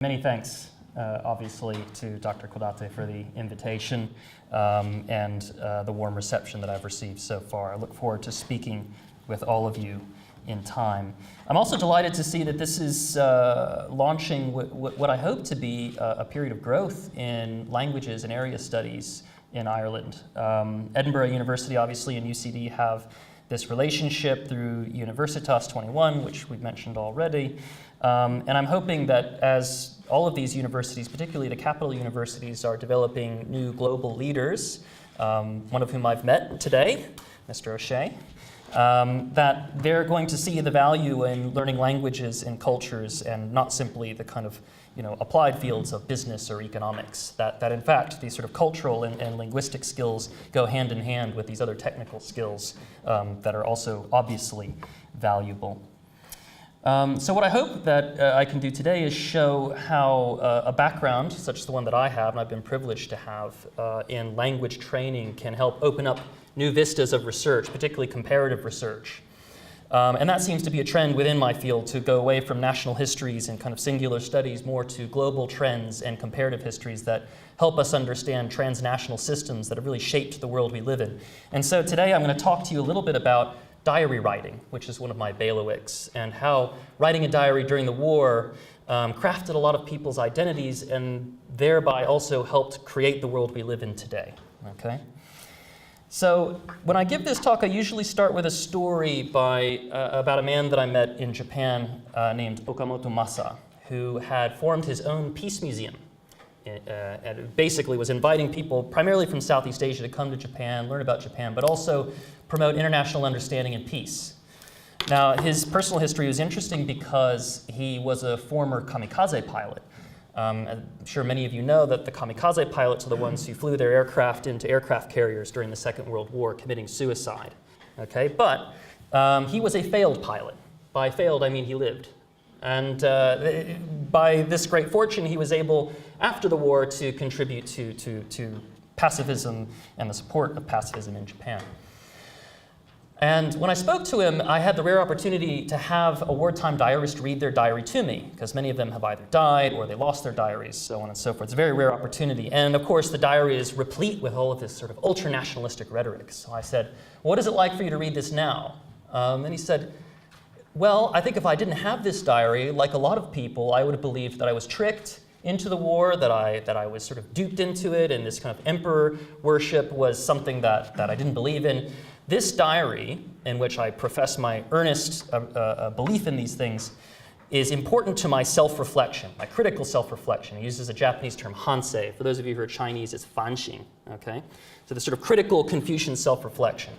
Many thanks, obviously, to Dr. Kodate for the invitation and the warm reception that I've received so far. I look forward to speaking with all of you in time. I'm also delighted to see that this is launching what I hope to be a period of growth in languages and area studies in Ireland. Edinburgh University, obviously, and UCD have this relationship through Universitas 21, which we've mentioned already. And I'm hoping that as all of these universities, particularly the capital universities, are developing new global leaders, one of whom I've met today, Mr. O'Shea, that they're going to see the value in learning languages and cultures and not simply the kind of applied fields of business or economics, that in fact these sort of cultural and linguistic skills go hand in hand with these other technical skills that are also obviously valuable. So what I hope that I can do today is show how a background, such as the one that I have, and I've been privileged to have, in language training can help open up new vistas of research, particularly comparative research. And that seems to be a trend within my field, to go away from national histories and kind of singular studies more to global trends and comparative histories that help us understand transnational systems that have really shaped the world we live in. And so today I'm going to talk to you a little bit about diary writing, which is one of my bailiwicks, and how writing a diary during the war crafted a lot of people's identities and thereby also helped create the world we live in today. Okay? So when I give this talk, I usually start with a story about a man that I met in Japan named Okamoto Masa, who had formed his own peace museum. And basically was inviting people primarily from Southeast Asia to come to Japan, learn about Japan, but also promote international understanding and peace. Now, his personal history was interesting because he was a former kamikaze pilot. I'm sure many of you know that the kamikaze pilots are the ones who flew their aircraft into aircraft carriers during the Second World War, committing suicide. Okay, but he was a failed pilot. By failed, I mean he lived. And by this great fortune, he was able, after the war, to contribute to pacifism and the support of pacifism in Japan. And when I spoke to him, I had the rare opportunity to have a wartime diarist read their diary to me, because many of them have either died or they lost their diaries, so on and so forth. It's a very rare opportunity. And of course, the diary is replete with all of this sort of ultra-nationalistic rhetoric. So I said, what is it like for you to read this now? And he said, well, I think if I didn't have this diary, like a lot of people, I would have believed that I was tricked into the war, that I was sort of duped into it, and this kind of emperor worship was something that I didn't believe in. This diary, in which I profess my earnest belief in these things, is important to my self-reflection, my critical self-reflection. He uses a Japanese term, hansei. For those of you who are Chinese, it's fanxing, okay? So the sort of critical Confucian self-reflection.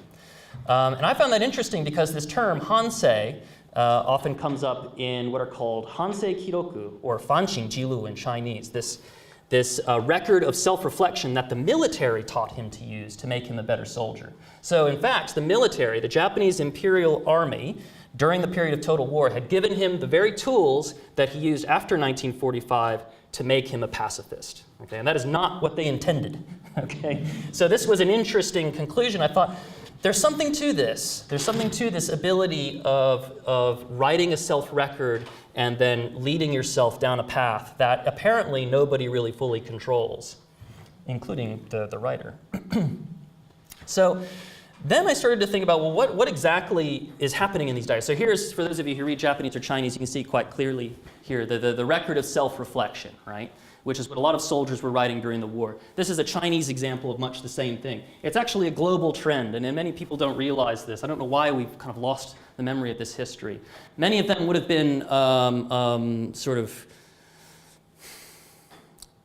And I found that interesting because this term, hansei, often comes up in what are called hansei kiroku, or fanxing jilu in Chinese, this record of self-reflection that the military taught him to use to make him a better soldier. So in fact, the military, the Japanese Imperial Army, during the period of total war, had given him the very tools that he used after 1945 to make him a pacifist. Okay? And that is not what they intended. Okay? So this was an interesting conclusion. I thought, there's something to this. There's something to this ability of writing a self-record and then leading yourself down a path that apparently nobody really fully controls, including the writer. So then I started to think about, well, what exactly is happening in these diaries? So here's, for those of you who read Japanese or Chinese, you can see quite clearly here the record of self-reflection, right? Which is what a lot of soldiers were writing during the war. This is a Chinese example of much the same thing. It's actually a global trend, and many people don't realize this. I don't know why we've kind of lost the memory of this history. Many of them would have been sort of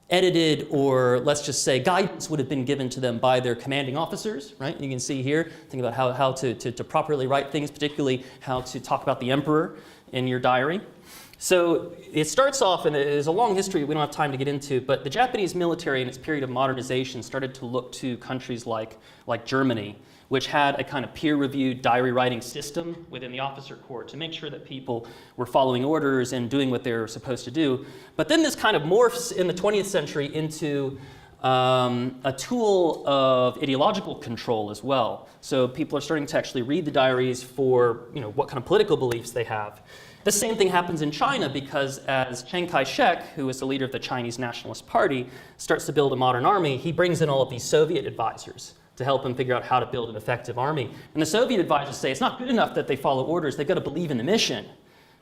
edited, or let's just say guidance would have been given to them by their commanding officers, right? You can see here, think about how to properly write things, particularly how to talk about the emperor in your diary. So it starts off, and there's a long history we don't have time to get into, but the Japanese military in its period of modernization started to look to countries like Germany, which had a kind of peer-reviewed diary writing system within the officer corps to make sure that people were following orders and doing what they were supposed to do. But then this kind of morphs in the 20th century into a tool of ideological control as well. So people are starting to actually read the diaries for what kind of political beliefs they have. The same thing happens in China because as Chiang Kai-shek, who is the leader of the Chinese Nationalist Party, starts to build a modern army, he brings in all of these Soviet advisors to help him figure out how to build an effective army. And the Soviet advisors say it's not good enough that they follow orders, they've got to believe in the mission,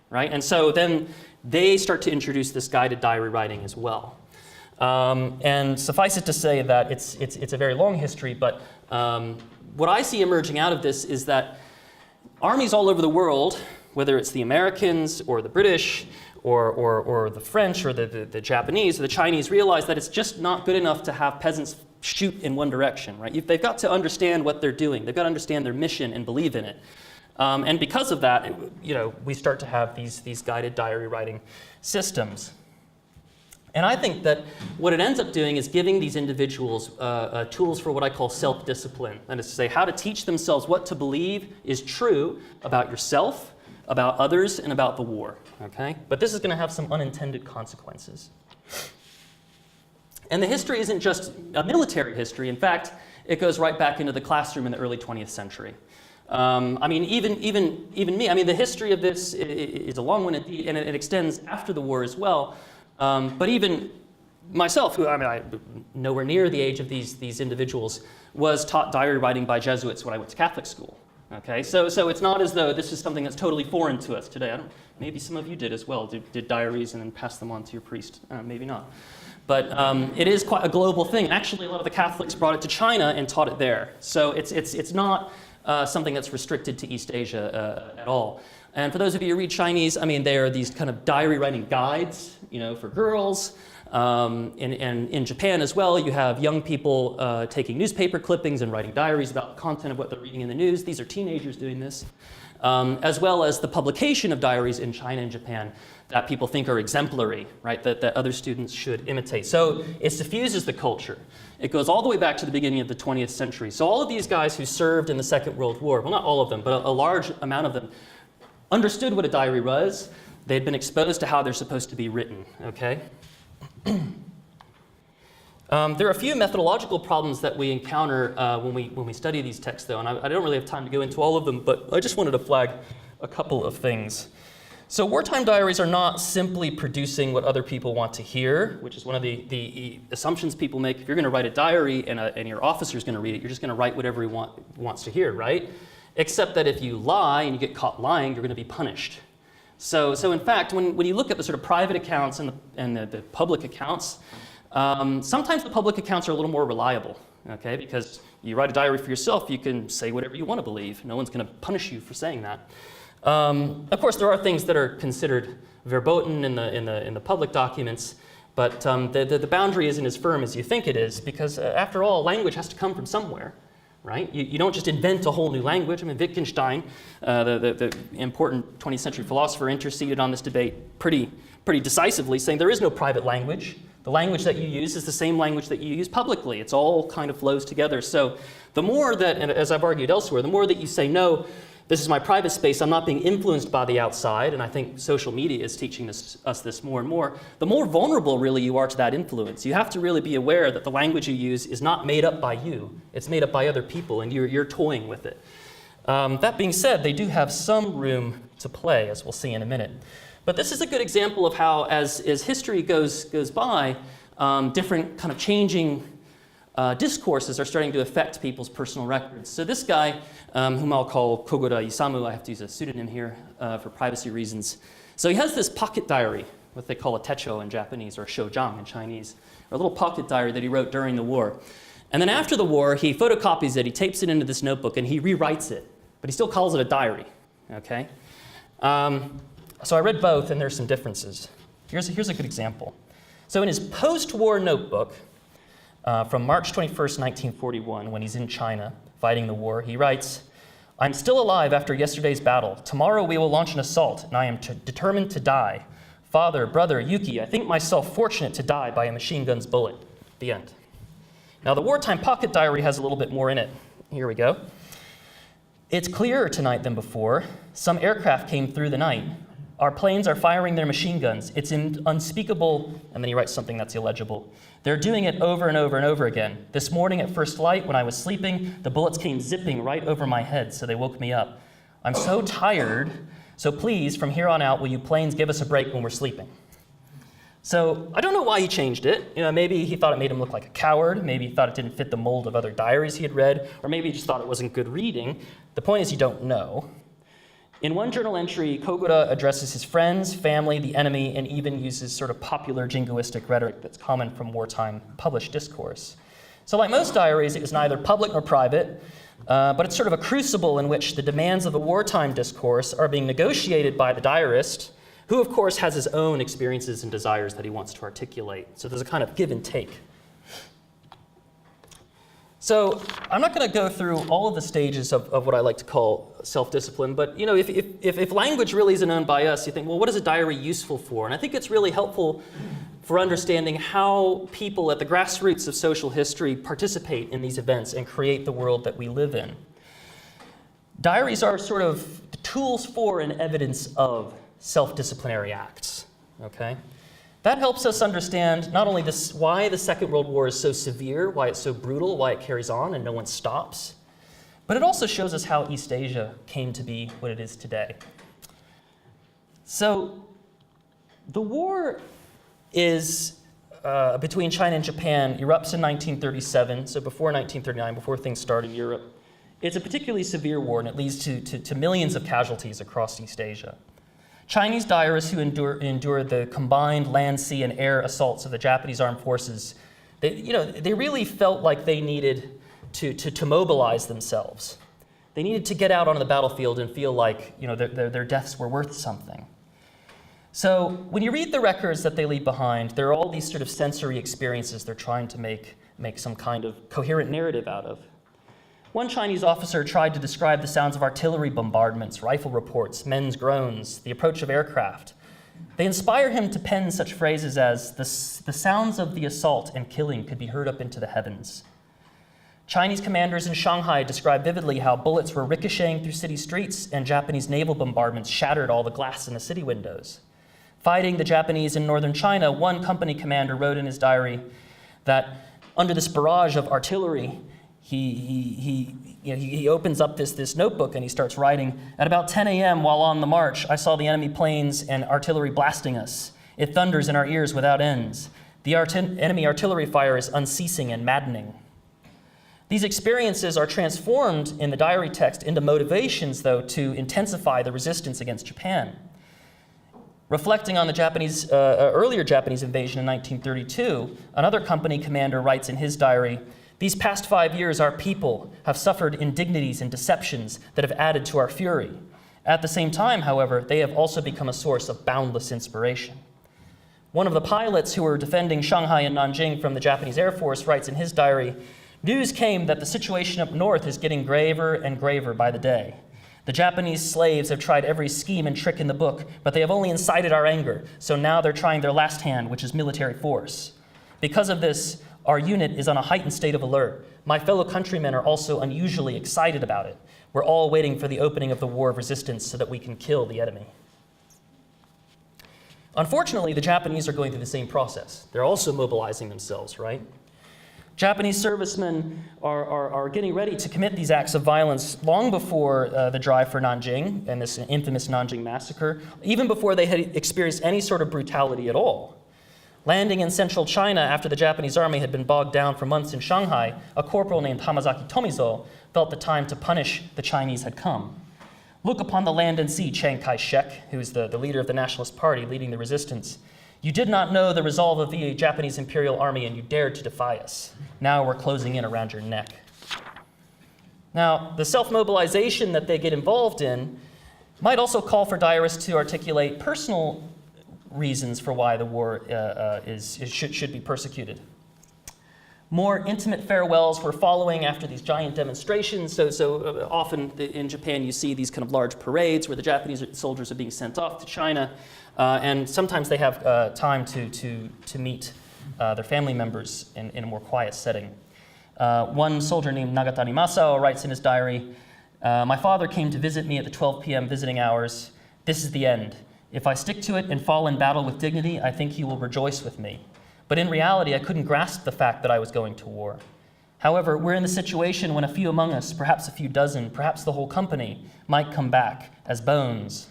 right? And so then they start to introduce this guided diary writing as well. And suffice it to say that it's a very long history, but what I see emerging out of this is that armies all over the world, whether it's the Americans or the British or the French or the Japanese or the Chinese, realize that it's just not good enough to have peasants shoot in one direction, right? They've got to understand what they're doing. They've got to understand their mission and believe in it. And because of that, we start to have these guided diary writing systems. And I think that what it ends up doing is giving these individuals tools for what I call self-discipline. That is to say, how to teach themselves what to believe is true about yourself, about others, and about the war, okay? But this is going to have some unintended consequences. And the history isn't just a military history. In fact, it goes right back into the classroom in the early 20th century. I mean, even me, I mean, the history of this is a long one, and it extends after the war as well. But even myself, who I'm nowhere near the age of these individuals, was taught diary writing by Jesuits when I went to Catholic school. Okay, so it's not as though this is something that's totally foreign to us today. Maybe some of you did as well, did diaries and then passed them on to your priest. Maybe not. But it is quite a global thing. Actually, a lot of the Catholics brought it to China and taught it there. So it's not something that's restricted to East Asia at all. And for those of you who read Chinese, I mean, there are these kind of diary writing guides, for girls. In Japan as well, you have young people taking newspaper clippings and writing diaries about the content of what they're reading in the news. These are teenagers doing this. As well as the publication of diaries in China and Japan that people think are exemplary, right? That other students should imitate. So it diffuses the culture. It goes all the way back to the beginning of the 20th century. So all of these guys who served in the Second World War, well, not all of them, but a large amount of them, understood what a diary was. They'd been exposed to how they're supposed to be written, okay? There are a few methodological problems that we encounter when we study these texts, though, and I don't really have time to go into all of them, but I just wanted to flag a couple of things. So wartime diaries are not simply producing what other people want to hear, which is one of the assumptions people make. If you're going to write a diary and your officer's going to read it, you're just going to write whatever he wants to hear, right? Except that if you lie and you get caught lying, you're going to be punished. So in fact, when you look at the sort of private accounts and the public accounts, sometimes the public accounts are a little more reliable, okay? Because you write a diary for yourself, you can say whatever you want to believe. No one's going to punish you for saying that. Of course, there are things that are considered verboten in the public documents, but the boundary isn't as firm as you think it is, because after all, language has to come from somewhere. Right? You don't just invent a whole new language. I mean, Wittgenstein, the important 20th century philosopher, interceded on this debate pretty decisively, saying there is no private language. The language that you use is the same language that you use publicly. It's all kind of flows together. So the more that, and as I've argued elsewhere, the more that you say, no, this is my private space, I'm not being influenced by the outside, and I think social media is teaching us this more and more, the more vulnerable really you are to that influence. You have to really be aware that the language you use is not made up by you. It's made up by other people, and you're toying with it. That being said, they do have some room to play, as we'll see in a minute. But this is a good example of how, as history goes by, different kind of changing discourses are starting to affect people's personal records. So this guy, whom I'll call Kogura Isamu, I have to use a pseudonym here for privacy reasons. So he has this pocket diary, what they call a techo in Japanese, or shojang in Chinese, or a little pocket diary that he wrote during the war. And then after the war, he photocopies it, he tapes it into this notebook, and he rewrites it. But he still calls it a diary, okay? So I read both, and there's some differences. Here's a good example. So in his post-war notebook, from March 21st, 1941, when he's in China fighting the war, he writes, "I'm still alive after yesterday's battle. Tomorrow we will launch an assault, and I am determined to die. Father, brother, Yuki, I think myself fortunate to die by a machine gun's bullet." The end. Now, the wartime pocket diary has a little bit more in it. Here we go. "It's clearer tonight than before. Some aircraft came through the night. Our planes are firing their machine guns. It's unspeakable, and then he writes something that's illegible. They're doing it over and over and over again. This morning at first light, when I was sleeping, the bullets came zipping right over my head, so they woke me up. I'm so tired, so please, from here on out, will you planes give us a break when we're sleeping? So I don't know why he changed it. Maybe he thought it made him look like a coward. Maybe he thought it didn't fit the mold of other diaries he had read, or maybe he just thought it wasn't good reading. The point is you don't know. In one journal entry, Kogura addresses his friends, family, the enemy, and even uses sort of popular jingoistic rhetoric that's common from wartime published discourse. So like most diaries, it was neither public nor private, but it's sort of a crucible in which the demands of the wartime discourse are being negotiated by the diarist, who of course has his own experiences and desires that he wants to articulate. So there's a kind of give and take. So I'm not going to go through all of the stages of what I like to call self-discipline, but if language really isn't owned by us, you think, well, what is a diary useful for? And I think it's really helpful for understanding how people at the grassroots of social history participate in these events and create the world that we live in. Diaries are sort of tools for and evidence of self-disciplinary acts, okay? That helps us understand not only why the Second World War is so severe, why it's so brutal, why it carries on and no one stops, but it also shows us how East Asia came to be what it is today. So the war is between China and Japan erupts in 1937, so before 1939, before things start in Europe. It's a particularly severe war, and it leads to millions of casualties across East Asia. Chinese diarists who endured the combined land, sea, and air assaults of the Japanese armed forces, they really felt like they needed to mobilize themselves. They needed to get out onto the battlefield and feel like their deaths were worth something. So when you read the records that they leave behind, there are all these sort of sensory experiences they're trying to make some kind of coherent narrative out of. One Chinese officer tried to describe the sounds of artillery bombardments, rifle reports, men's groans, the approach of aircraft. They inspire him to pen such phrases as, the sounds of the assault and killing could be heard up into the heavens. Chinese commanders in Shanghai describe vividly how bullets were ricocheting through city streets and Japanese naval bombardments shattered all the glass in the city windows. Fighting the Japanese in northern China, one company commander wrote in his diary that under this barrage of artillery, he opens up this notebook and he starts writing, at about 10 a.m. while on the march, I saw the enemy planes and artillery blasting us. It thunders in our ears without ends. The enemy artillery fire is unceasing and maddening. These experiences are transformed in the diary text into motivations, though, to intensify the resistance against Japan. Reflecting on the earlier Japanese invasion in 1932, another company commander writes in his diary, these past 5 years, our people have suffered indignities and deceptions that have added to our fury. At the same time, however, they have also become a source of boundless inspiration. One of the pilots who were defending Shanghai and Nanjing from the Japanese Air Force writes in his diary, news came that the situation up north is getting graver and graver by the day. The Japanese slaves have tried every scheme and trick in the book, but they have only incited our anger, so now they're trying their last hand, which is military force. Because of this, our unit is on a heightened state of alert. My fellow countrymen are also unusually excited about it. We're all waiting for the opening of the war of resistance so that we can kill the enemy. Unfortunately, the Japanese are going through the same process. They're also mobilizing themselves, right? Japanese servicemen are getting ready to commit these acts of violence long before the drive for Nanjing and this infamous Nanjing massacre, even before they had experienced any sort of brutality at all. Landing in central China after the Japanese army had been bogged down for months in Shanghai, a corporal named Hamazaki Tomizo felt the time to punish the Chinese had come. Look upon the land and sea, Chiang Kai-shek, who is the leader of the Nationalist Party leading the resistance. You did not know the resolve of the Japanese Imperial Army and you dared to defy us. Now we're closing in around your neck. Now, the self-mobilization that they get involved in might also call for diarists to articulate personal reasons for why the war should be persecuted. More intimate farewells were following after these giant demonstrations. So often in Japan you see these kind of large parades where the Japanese soldiers are being sent off to China, and sometimes they have time to meet their family members in a more quiet setting. One soldier named Nagatani Masao writes in his diary, my father came to visit me at the 12 p.m. visiting hours. This is the end. If I stick to it and fall in battle with dignity, I think he will rejoice with me. But in reality, I couldn't grasp the fact that I was going to war. However, we're in the situation when a few among us, perhaps a few dozen, perhaps the whole company, might come back as bones.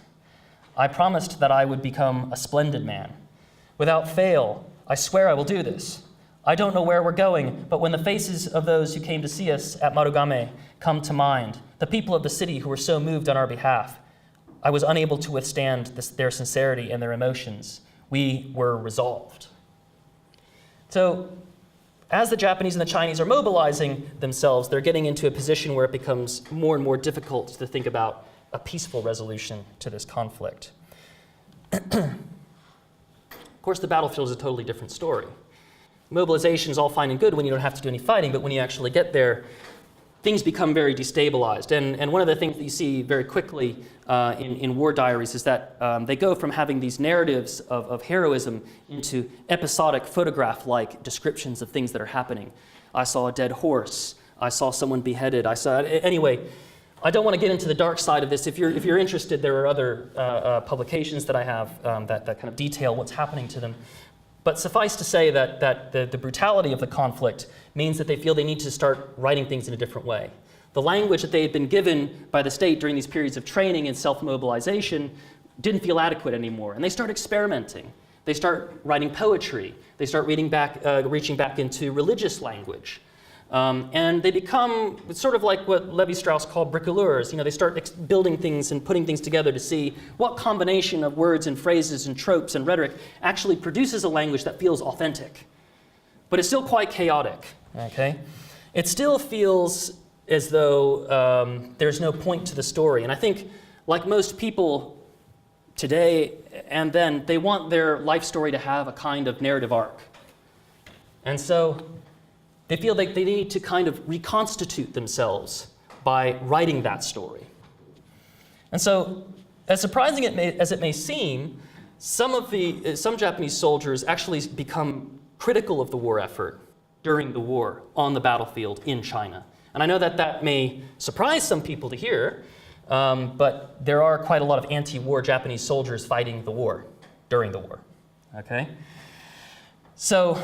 I promised that I would become a splendid man. Without fail, I swear I will do this. I don't know where we're going, but when the faces of those who came to see us at Marugame come to mind, the people of the city who were so moved on our behalf, I was unable to withstand their sincerity and their emotions. We were resolved. So, as the Japanese and the Chinese are mobilizing themselves, they're getting into a position where it becomes more and more difficult to think about a peaceful resolution to this conflict. Of course, the battlefield is a totally different story. Mobilization is all fine and good when you don't have to do any fighting, but when you actually get there, things become very destabilized. And one of the things that you see very quickly in war diaries is that they go from having these narratives of heroism into episodic photograph-like descriptions of things that are happening. I saw a dead horse. I saw someone beheaded. Anyway, I don't want to get into the dark side of this. If you're interested, there are other publications that I have that kind of detail what's happening to them. But suffice to say that the brutality of the conflict means that they feel they need to start writing things in a different way. The language that they had been given by the state during these periods of training and self-mobilization didn't feel adequate anymore, and they start experimenting. They start writing poetry. They start reaching back into religious language. And they become sort of like what Levi-Strauss called bricoleurs. They start building things and putting things together to see what combination of words and phrases and tropes and rhetoric actually produces a language that feels authentic. But it's still quite chaotic, okay? It still feels as though there's no point to the story. And I think, like most people today and then, they want their life story to have a kind of narrative arc. And so they feel like they need to kind of reconstitute themselves by writing that story. And so, as surprising as it may seem, some Japanese soldiers actually become critical of the war effort during the war on the battlefield in China. And I know that may surprise some people to hear, but there are quite a lot of anti-war Japanese soldiers fighting the war during the war. Okay? So,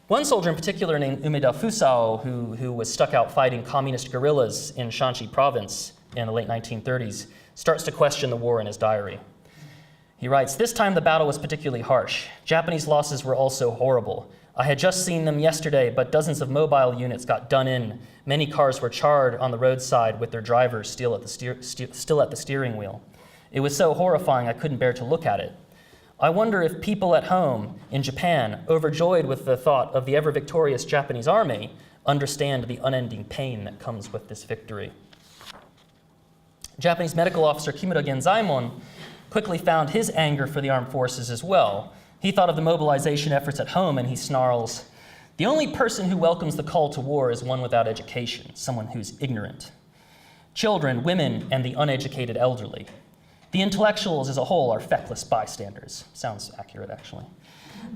one soldier in particular named Umeda Fusao, who was stuck out fighting communist guerrillas in Shanxi province in the late 1930s, starts to question the war in his diary. He writes, "This time the battle was particularly harsh. Japanese losses were also horrible. I had just seen them yesterday, but dozens of mobile units got done in. Many cars were charred on the roadside with their drivers still at the steering wheel. It was so horrifying I couldn't bear to look at it. I wonder if people at home in Japan, overjoyed with the thought of the ever-victorious Japanese army, understand the unending pain that comes with this victory." Japanese medical officer Kimura Genzaimon quickly found his anger for the armed forces as well. He thought of the mobilization efforts at home and he snarls, "The only person who welcomes the call to war is one without education, someone who's ignorant. Children, women, and the uneducated elderly. The intellectuals as a whole are feckless bystanders." Sounds accurate, actually.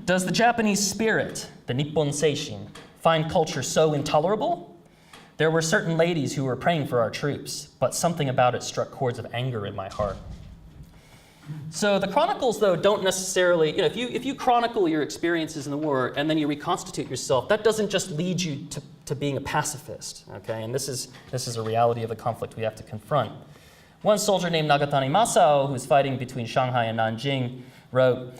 "Does the Japanese spirit, the Nippon Seishin, find culture so intolerable? There were certain ladies who were praying for our troops, but something about it struck chords of anger in my heart." So the chronicles, though, don't necessarily, if you chronicle your experiences in the war and then you reconstitute yourself, that doesn't just lead you to being a pacifist, okay? And this is a reality of the conflict we have to confront. One soldier named Nagatani Masao, who was fighting between Shanghai and Nanjing, wrote,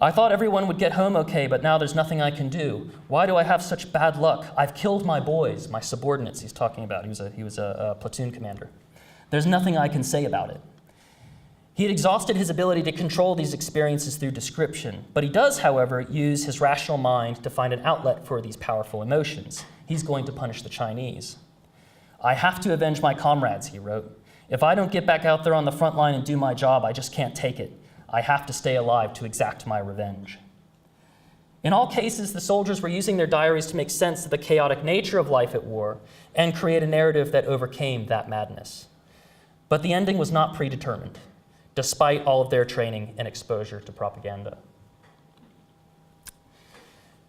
"I thought everyone would get home okay, but now there's nothing I can do. Why do I have such bad luck? I've killed my boys," my subordinates he's talking about. He was a platoon commander. "There's nothing I can say about it." He had exhausted his ability to control these experiences through description, but he does, however, use his rational mind to find an outlet for these powerful emotions. He's going to punish the Chinese. "I have to avenge my comrades," he wrote. "If I don't get back out there on the front line and do my job, I just can't take it. I have to stay alive to exact my revenge." In all cases, the soldiers were using their diaries to make sense of the chaotic nature of life at war and create a narrative that overcame that madness. But the ending was not predetermined, despite all of their training and exposure to propaganda.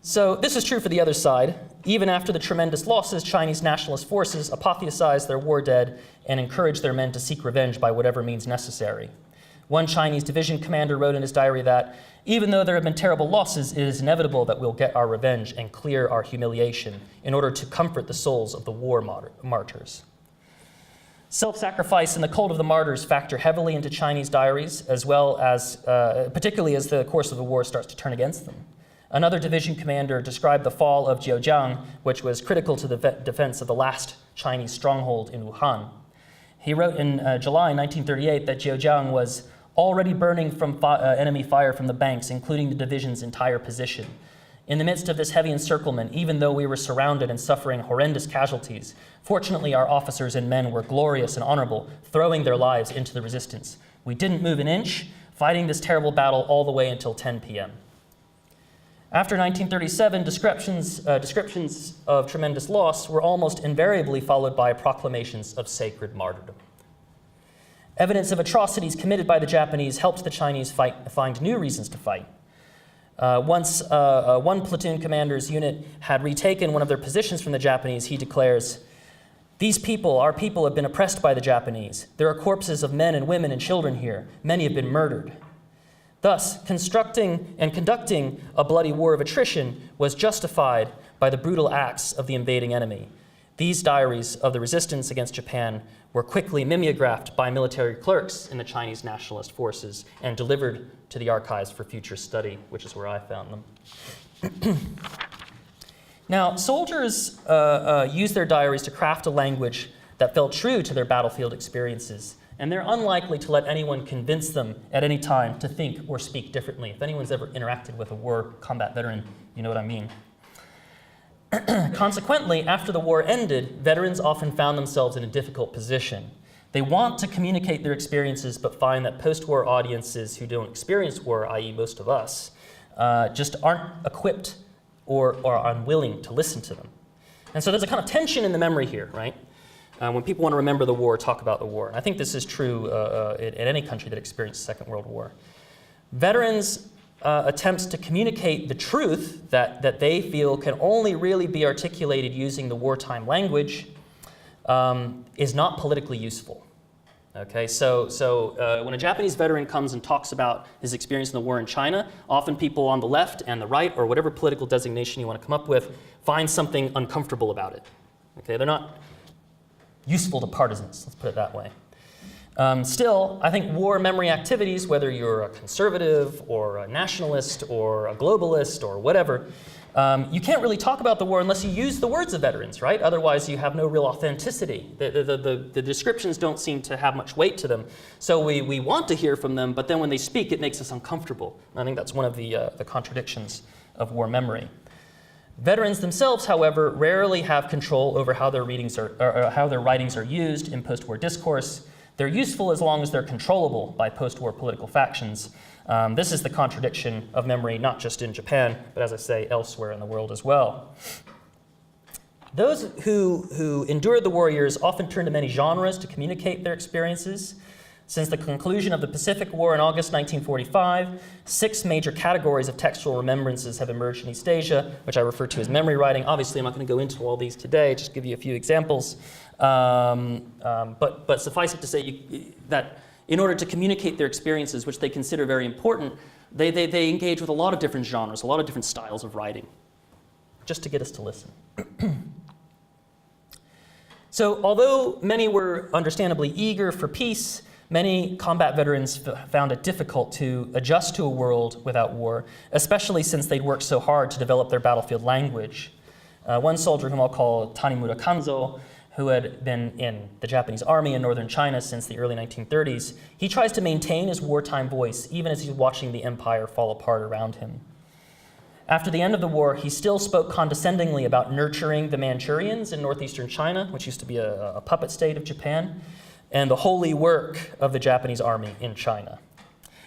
So this is true for the other side. Even after the tremendous losses, Chinese nationalist forces apotheosized their war dead and encouraged their men to seek revenge by whatever means necessary. One Chinese division commander wrote in his diary that, even though there have been terrible losses, it is inevitable that we'll get our revenge and clear our humiliation in order to comfort the souls of the war martyrs. Self-sacrifice and the cult of the martyrs factor heavily into Chinese diaries, as well as, particularly as the course of the war starts to turn against them. Another division commander described the fall of Zhejiang, which was critical to the defense of the last Chinese stronghold in Wuhan. He wrote in July 1938 that Zhejiang was already burning from enemy fire from the banks, including the division's entire position. In the midst of this heavy encirclement, even though we were surrounded and suffering horrendous casualties, fortunately our officers and men were glorious and honorable, throwing their lives into the resistance. We didn't move an inch, fighting this terrible battle all the way until 10 p.m. After 1937, descriptions of tremendous loss were almost invariably followed by proclamations of sacred martyrdom. Evidence of atrocities committed by the Japanese helped the Chinese find new reasons to fight. Once one platoon commander's unit had retaken one of their positions from the Japanese, he declares, "These people, our people, have been oppressed by the Japanese. There are corpses of men and women and children here. Many have been murdered." Thus, constructing and conducting a bloody war of attrition was justified by the brutal acts of the invading enemy. These diaries of the resistance against Japan were quickly mimeographed by military clerks in the Chinese nationalist forces and delivered to the archives for future study, which is where I found them. Now, soldiers used their diaries to craft a language that felt true to their battlefield experiences, and they're unlikely to let anyone convince them at any time to think or speak differently. If anyone's ever interacted with a war combat veteran, you know what I mean. Consequently, after the war ended, veterans often found themselves in a difficult position. They want to communicate their experiences, but find that post-war audiences who don't experience war, i.e. most of us, just aren't equipped or are unwilling to listen to them. And so there's a kind of tension in the memory here, right? When people want to remember the war, talk about the war. And I think this is true in any country that experienced the Second World War. Veterans' attempts to communicate the truth that they feel can only really be articulated using the wartime language is not politically useful. Okay, so when a Japanese veteran comes and talks about his experience in the war in China, often people on the left and the right, or whatever political designation you want to come up with, find something uncomfortable about it. Okay, they're not useful to partisans, let's put it that way. Still, I think war memory activities, whether you're a conservative or a nationalist or a globalist or whatever, you can't really talk about the war unless you use the words of veterans, right? Otherwise, you have no real authenticity. The descriptions don't seem to have much weight to them. So we want to hear from them, but then when they speak, it makes us uncomfortable. And I think that's one of the contradictions of war memory. Veterans themselves, however, rarely have control over how their writings are used in post-war discourse. They're useful as long as they're controllable by post-war political factions. This is the contradiction of memory, not just in Japan, but as I say, elsewhere in the world as well. Those who endured the war years often turn to many genres to communicate their experiences. Since the conclusion of the Pacific War in August 1945, 6 major categories of textual remembrances have emerged in East Asia, which I refer to as memory writing. Obviously, I'm not going to go into all these today, just give you a few examples. But suffice it to say that in order to communicate their experiences, which they consider very important, they engage with a lot of different genres, a lot of different styles of writing, just to get us to listen. So although many were understandably eager for peace, many combat veterans found it difficult to adjust to a world without war, especially since they'd worked so hard to develop their battlefield language. One soldier, whom I'll call Tanimura Kanzo, who had been in the Japanese army in northern China since the early 1930s, he tries to maintain his wartime voice even as he's watching the empire fall apart around him. After the end of the war, he still spoke condescendingly about nurturing the Manchurians in northeastern China, which used to be a puppet state of Japan, and the holy work of the Japanese army in China.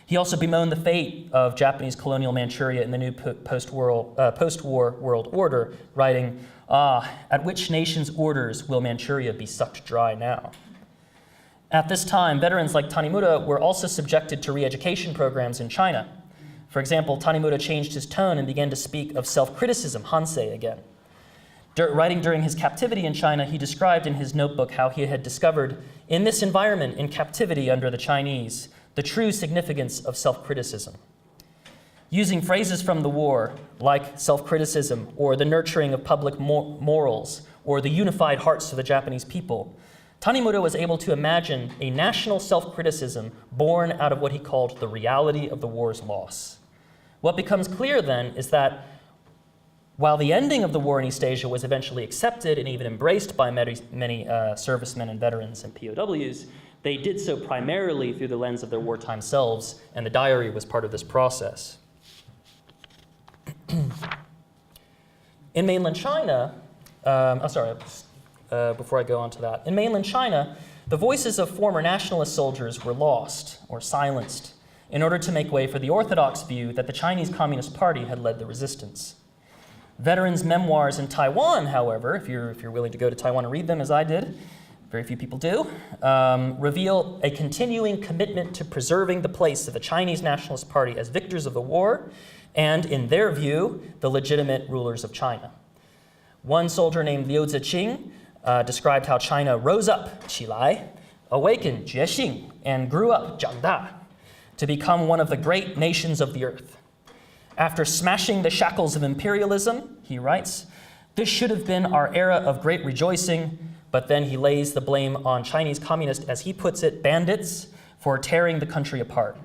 He also bemoaned the fate of Japanese colonial Manchuria in the new post-war world order, writing, at which nation's orders will Manchuria be sucked dry now? At this time, veterans like Tanimura were also subjected to re-education programs in China. For example, Tanimura changed his tone and began to speak of self-criticism, hansei, again. Writing during his captivity in China, he described in his notebook how he had discovered, in this environment, in captivity under the Chinese, the true significance of self-criticism. Using phrases from the war, like self-criticism, or the nurturing of public morals, or the unified hearts of the Japanese people, Tanimura was able to imagine a national self-criticism born out of what he called the reality of the war's loss. What becomes clear then is that while the ending of the war in East Asia was eventually accepted and even embraced by many servicemen and veterans and POWs, they did so primarily through the lens of their wartime selves, and the diary was part of this process. In mainland China, before I go on to that, in mainland China, the voices of former nationalist soldiers were lost or silenced in order to make way for the orthodox view that the Chinese Communist Party had led the resistance. Veterans' memoirs in Taiwan, however, if you're willing to go to Taiwan and read them as I did, very few people do, reveal a continuing commitment to preserving the place of the Chinese Nationalist Party as victors of the war and, in their view, the legitimate rulers of China. One soldier named Liu Ziqing described how China rose up, 起来, awakened, 觉醒, and grew up, 长大, to become one of the great nations of the earth. After smashing the shackles of imperialism, he writes, this should have been our era of great rejoicing, but then he lays the blame on Chinese communist, as he puts it, bandits, for tearing the country apart.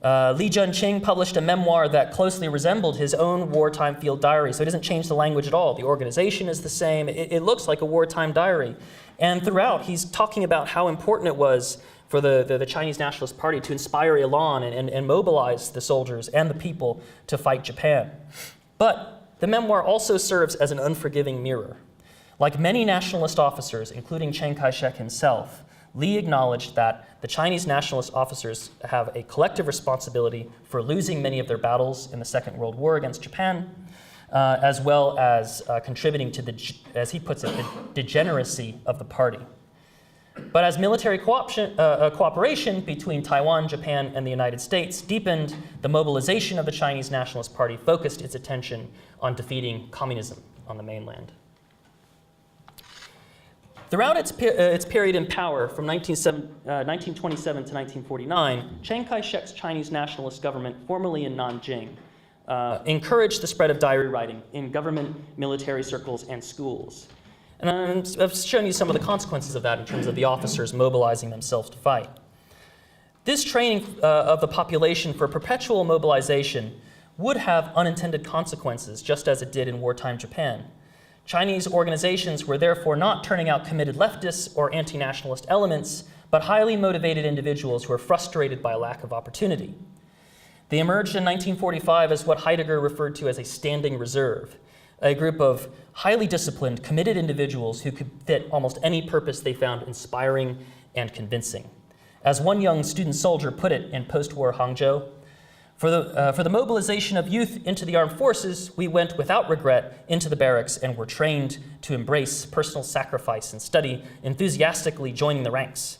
Li Junqing published a memoir that closely resembled his own wartime field diary, so it doesn't change the language at all. The organization is the same. It looks like a wartime diary. And throughout, he's talking about how important it was for the Chinese Nationalist Party to inspire elan and mobilize the soldiers and the people to fight Japan. But the memoir also serves as an unforgiving mirror. Like many nationalist officers, including Chiang Kai-shek himself, Li acknowledged that the Chinese nationalist officers have a collective responsibility for losing many of their battles in the Second World War against Japan, as well as contributing to as he puts it, the degeneracy of the party. But as military cooperation between Taiwan, Japan, and the United States deepened, the mobilization of the Chinese Nationalist Party focused its attention on defeating communism on the mainland. Throughout its period in power, from 1927 to 1949, Chiang Kai-shek's Chinese nationalist government, formerly in Nanjing, encouraged the spread of diary writing in government, military circles, and schools. And I've shown you some of the consequences of that in terms of the officers mobilizing themselves to fight. This training of the population for perpetual mobilization would have unintended consequences, just as it did in wartime Japan. Chinese organizations were therefore not turning out committed leftists or anti-nationalist elements, but highly motivated individuals who were frustrated by a lack of opportunity. They emerged in 1945 as what Heidegger referred to as a standing reserve, a group of highly disciplined, committed individuals who could fit almost any purpose they found inspiring and convincing. As one young student soldier put it in post-war Hangzhou, for the mobilization of youth into the armed forces, we went without regret into the barracks and were trained to embrace personal sacrifice and study, enthusiastically joining the ranks.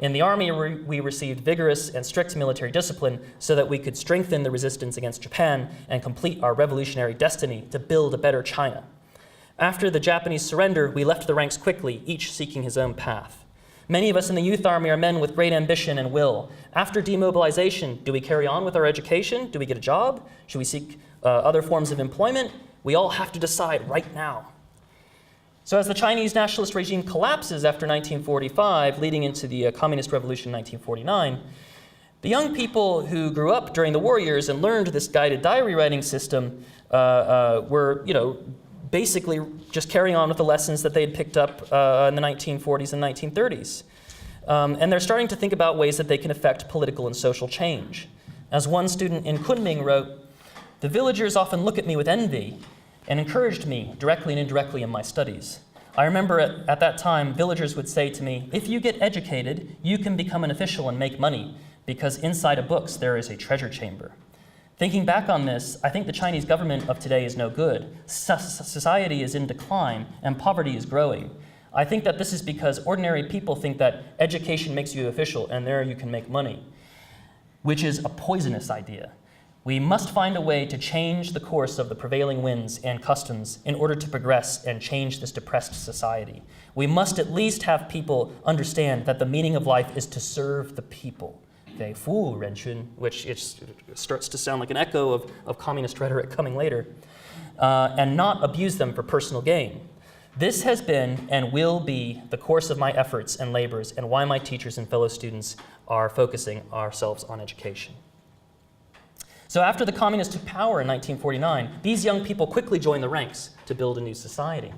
In the army, we received vigorous and strict military discipline so that we could strengthen the resistance against Japan and complete our revolutionary destiny to build a better China. After the Japanese surrender, we left the ranks quickly, each seeking his own path. Many of us in the youth army are men with great ambition and will. After demobilization, do we carry on with our education? Do we get a job? Should we seek other forms of employment? We all have to decide right now. So as the Chinese nationalist regime collapses after 1945, leading into the Communist Revolution in 1949, the young people who grew up during the war years and learned this guided diary writing system were, basically just carrying on with the lessons that they had picked up in the 1940s and 1930s. And they're starting to think about ways that they can affect political and social change. As one student in Kunming wrote, "The villagers often look at me with envy and encouraged me directly and indirectly in my studies. I remember at that time, villagers would say to me, 'If you get educated, you can become an official and make money, because inside of books there is a treasure chamber.' Thinking back on this, I think the Chinese government of today is no good. Society is in decline and poverty is growing. I think that this is because ordinary people think that education makes you official and there you can make money, which is a poisonous idea. We must find a way to change the course of the prevailing winds and customs in order to progress and change this depressed society. We must at least have people understand that the meaning of life is to serve the people, okay, 服务人群, which it starts to sound like an echo of communist rhetoric coming later, and not abuse them for personal gain. This has been and will be the course of my efforts and labors, and why my teachers and fellow students are focusing ourselves on education. So after the communists took power in 1949, these young people quickly joined the ranks to build a new society.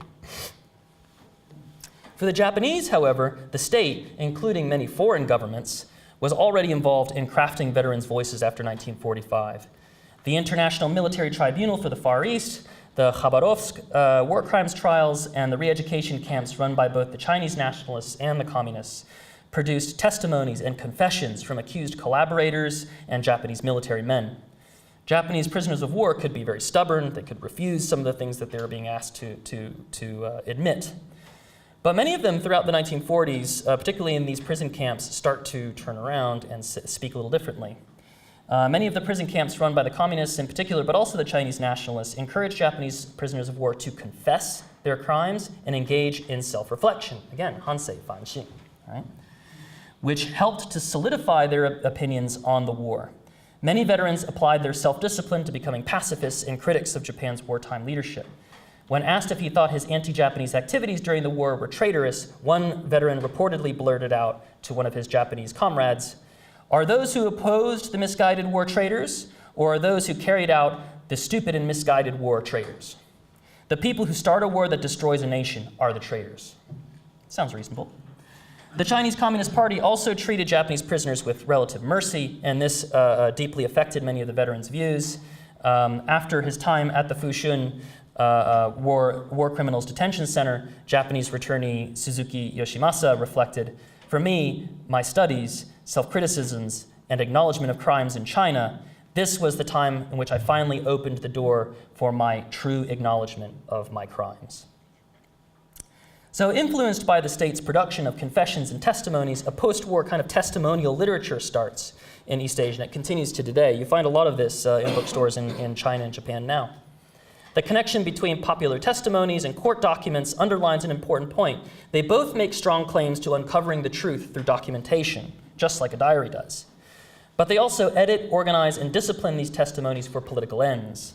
For the Japanese, however, the state, including many foreign governments, was already involved in crafting veterans' voices after 1945. The International Military Tribunal for the Far East, the Khabarovsk war crimes trials, and the re-education camps run by both the Chinese nationalists and the communists produced testimonies and confessions from accused collaborators and Japanese military men. Japanese prisoners of war could be very stubborn. They could refuse some of the things that they were being asked to admit. But many of them throughout the 1940s, particularly in these prison camps, start to turn around and speak a little differently. Many of the prison camps run by the communists in particular, but also the Chinese nationalists, encouraged Japanese prisoners of war to confess their crimes and engage in self-reflection. Again, hansei, fanxing, right? Which helped to solidify their opinions on the war. Many veterans applied their self-discipline to becoming pacifists and critics of Japan's wartime leadership. When asked if he thought his anti-Japanese activities during the war were traitorous, one veteran reportedly blurted out to one of his Japanese comrades, "Are those who opposed the misguided war traitors, or are those who carried out the stupid and misguided war traitors? The people who start a war that destroys a nation are the traitors." Sounds reasonable. The Chinese Communist Party also treated Japanese prisoners with relative mercy, and this deeply affected many of the veterans' views. After his time at the Fushun War Criminals Detention Center, Japanese returnee Suzuki Yoshimasa reflected, "For me, my studies, self-criticisms, and acknowledgement of crimes in China, this was the time in which I finally opened the door for my true acknowledgement of my crimes." So influenced by the state's production of confessions and testimonies, a post-war kind of testimonial literature starts in East Asia, and it continues to today. You find a lot of this in bookstores in China and Japan now. The connection between popular testimonies and court documents underlines an important point. They both make strong claims to uncovering the truth through documentation, just like a diary does. But they also edit, organize, and discipline these testimonies for political ends.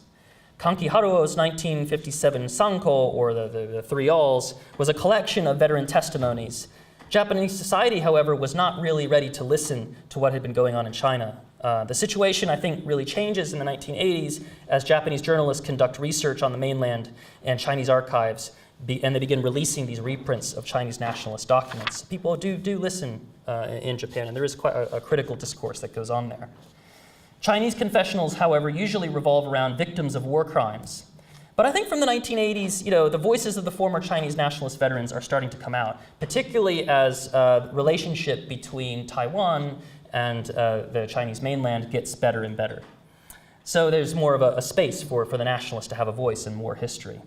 Kanki Haruo's 1957 Sanko, or the Three Alls, was a collection of veteran testimonies. Japanese society, however, was not really ready to listen to what had been going on in China. The situation, I think, really changes in the 1980s as Japanese journalists conduct research on the mainland and Chinese archives, and they begin releasing these reprints of Chinese nationalist documents. People do listen in Japan, and there is quite a critical discourse that goes on there. Chinese confessionals, however, usually revolve around victims of war crimes. But I think from the 1980s, the voices of the former Chinese nationalist veterans are starting to come out, particularly as the relationship between Taiwan and the Chinese mainland gets better and better. So there's more of a space for the nationalists to have a voice in war history.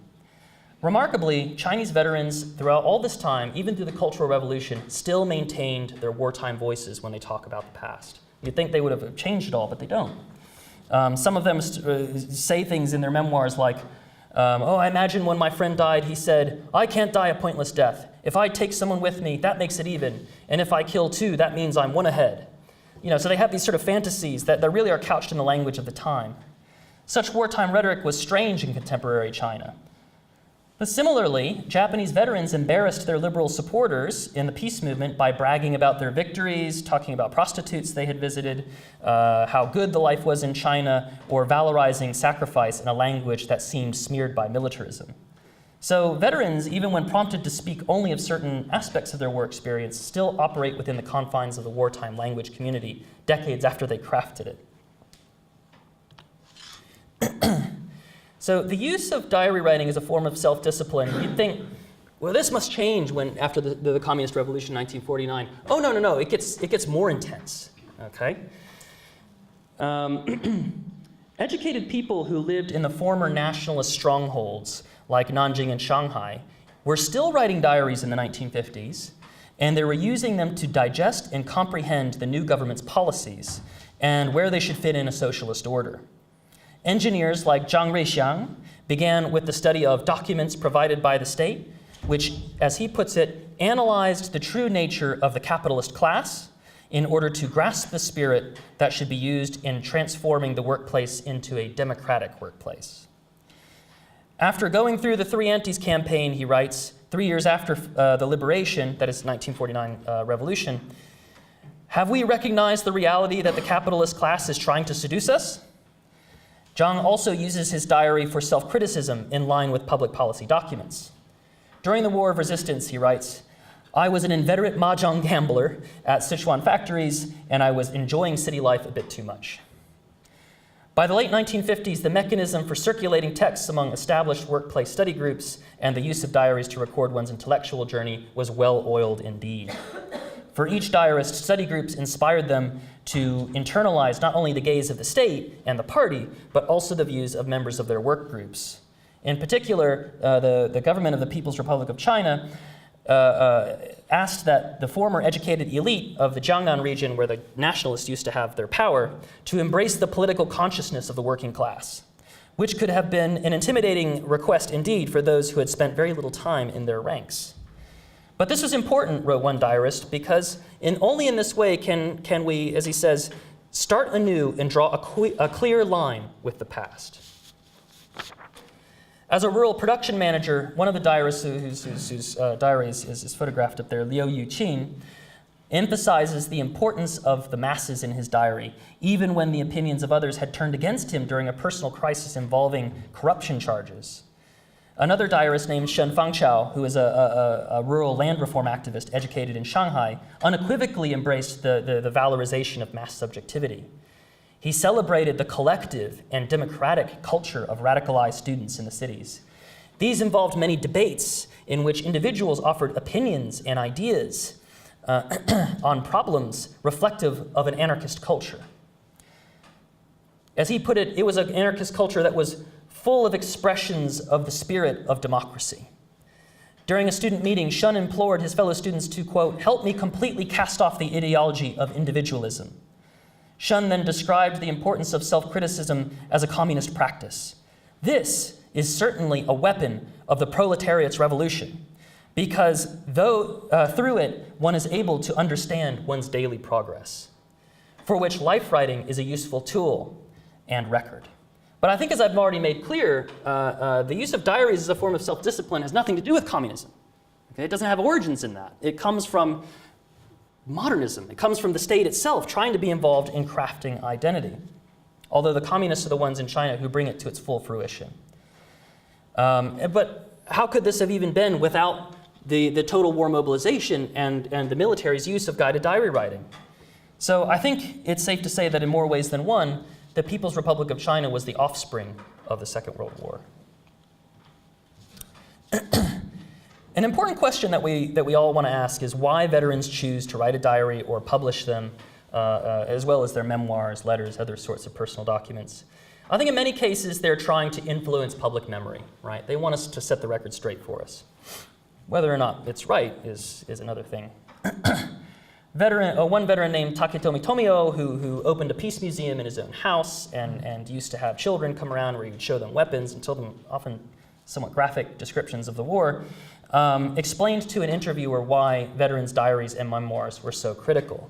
Remarkably, Chinese veterans throughout all this time, even through the Cultural Revolution, still maintained their wartime voices when they talk about the past. You'd think they would have changed it all, but they don't. Some of them say things in their memoirs like, I imagine when my friend died, he said, "I can't die a pointless death. If I take someone with me, that makes it even. And if I kill two, that means I'm one ahead." So they have these sort of fantasies that really are couched in the language of the time. Such wartime rhetoric was strange in contemporary China. But similarly, Japanese veterans embarrassed their liberal supporters in the peace movement by bragging about their victories, talking about prostitutes they had visited, how good the life was in China, or valorizing sacrifice in a language that seemed smeared by militarism. So veterans, even when prompted to speak only of certain aspects of their war experience, still operate within the confines of the wartime language community decades after they crafted it. So the use of diary writing as a form of self-discipline, you'd think, well, this must change after the Communist Revolution in 1949. Oh, no, it gets more intense, okay? Educated people who lived in the former nationalist strongholds, like Nanjing and Shanghai, were still writing diaries in the 1950s, and they were using them to digest and comprehend the new government's policies and where they should fit in a socialist order. Engineers like Zhang Ruixiang began with the study of documents provided by the state, which, as he puts it, analyzed the true nature of the capitalist class, in order to grasp the spirit that should be used in transforming the workplace into a democratic workplace. After going through the Three Antis campaign, he writes, 3 years after the liberation, that is 1949 revolution, have we recognized the reality that the capitalist class is trying to seduce us? Zhang also uses his diary for self-criticism in line with public policy documents. During the War of Resistance, he writes, I was an inveterate mahjong gambler at Sichuan factories, and I was enjoying city life a bit too much. By the late 1950s, the mechanism for circulating texts among established workplace study groups and the use of diaries to record one's intellectual journey was well-oiled indeed. For each diarist, study groups inspired them to internalize not only the gaze of the state and the party, but also the views of members of their work groups. In particular, the government of the People's Republic of China asked that the former educated elite of the Jiangnan region, where the nationalists used to have their power, to embrace the political consciousness of the working class, which could have been an intimidating request indeed for those who had spent very little time in their ranks. But this was important, wrote one diarist, because only in this way can we, as he says, start anew and draw a clear line with the past. As a rural production manager, one of the diarists whose diary is photographed up there, Liu Yuqin, emphasizes the importance of the masses in his diary, even when the opinions of others had turned against him during a personal crisis involving corruption charges. Another diarist named Shen Fangchao, who is a rural land reform activist educated in Shanghai, unequivocally embraced the valorization of mass subjectivity. He celebrated the collective and democratic culture of radicalized students in the cities. These involved many debates in which individuals offered opinions and ideas on problems reflective of an anarchist culture. As he put it, it was an anarchist culture that was full of expressions of the spirit of democracy. During a student meeting, Shun implored his fellow students to, quote, help me completely cast off the ideology of individualism. Shun then described the importance of self-criticism as a communist practice. This is certainly a weapon of the proletariat's revolution, because through it, one is able to understand one's daily progress, for which life writing is a useful tool and record. But I think, as I've already made clear, the use of diaries as a form of self-discipline has nothing to do with communism. Okay? It doesn't have origins in that. It comes from modernism. It comes from the state itself trying to be involved in crafting identity, although the communists are the ones in China who bring it to its full fruition. But how could this have even been without the total war mobilization and the military's use of guided diary writing? So I think it's safe to say that in more ways than one, the People's Republic of China was the offspring of the Second World War. An important question that we all want to ask is why veterans choose to write a diary or publish them, as well as their memoirs, letters, other sorts of personal documents. I think in many cases they're trying to influence public memory, right? They want us to set the record straight for us. Whether or not it's right is another thing. One veteran named Taketomi Tomio, who opened a peace museum in his own house and used to have children come around where he would show them weapons and tell them often somewhat graphic descriptions of the war, explained to an interviewer why veterans' diaries and memoirs were so critical.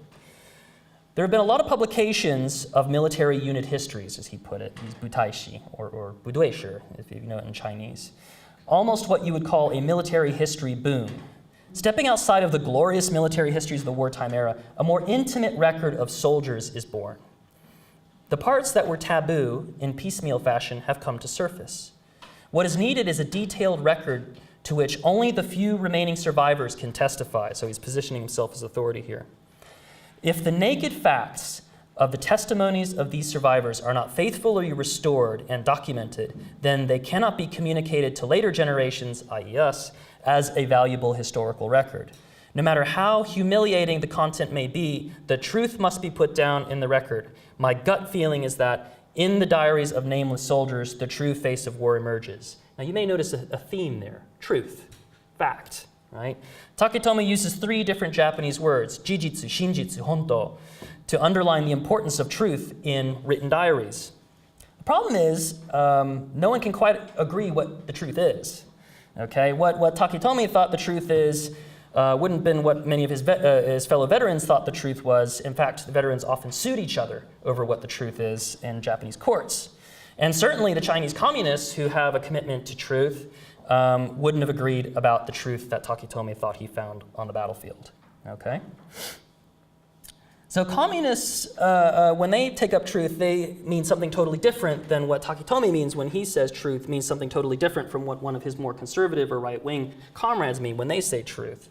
There have been a lot of publications of military unit histories, as he put it, these butaishi, or buduishi, if you know it in Chinese. Almost what you would call a military history boom. Stepping outside of the glorious military histories of the wartime era, a more intimate record of soldiers is born. The parts that were taboo in piecemeal fashion have come to surface. What is needed is a detailed record to which only the few remaining survivors can testify, so he's positioning himself as authority here. If the naked facts of the testimonies of these survivors are not faithfully restored and documented, then they cannot be communicated to later generations, i.e. us, as a valuable historical record. No matter how humiliating the content may be, the truth must be put down in the record. My gut feeling is that in the diaries of nameless soldiers, the true face of war emerges. Now you may notice a theme there, truth, fact, right? Taketomi uses 3 different Japanese words, jijitsu, shinjitsu, honto, to underline the importance of truth in written diaries. The problem is, no one can quite agree what the truth is. Okay, what Taketomi thought the truth is wouldn't have been what many of his fellow veterans thought the truth was. In fact, the veterans often sued each other over what the truth is in Japanese courts. And certainly the Chinese communists, who have a commitment to truth, wouldn't have agreed about the truth that Takitomi thought he found on the battlefield. Okay? So communists, when they take up truth, they mean something totally different than what Takitomi means when he says truth, means something totally different from what one of his more conservative or right-wing comrades mean when they say truth.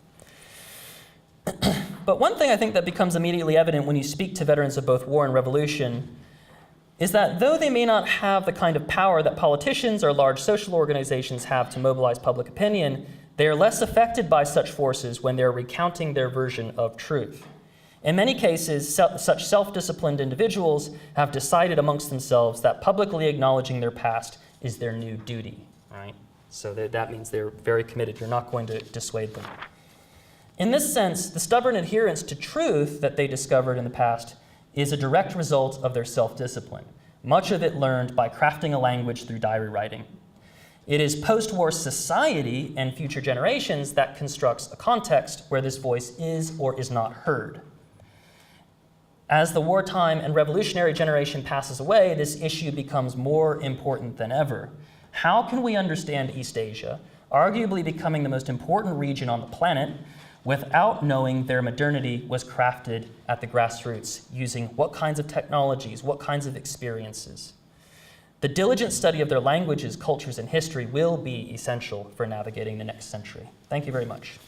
But one thing I think that becomes immediately evident when you speak to veterans of both war and revolution is that though they may not have the kind of power that politicians or large social organizations have to mobilize public opinion, they are less affected by such forces when they're recounting their version of truth. In many cases, such self-disciplined individuals have decided amongst themselves that publicly acknowledging their past is their new duty, right? So that means they're very committed. You're not going to dissuade them. In this sense, the stubborn adherence to truth that they discovered in the past is a direct result of their self-discipline, much of it learned by crafting a language through diary writing. It is post-war society and future generations that constructs a context where this voice is or is not heard. As the wartime and revolutionary generation passes away, this issue becomes more important than ever. How can we understand East Asia, arguably becoming the most important region on the planet, without knowing their modernity was crafted at the grassroots, using what kinds of technologies, what kinds of experiences? The diligent study of their languages, cultures, and history will be essential for navigating the next century. Thank you very much.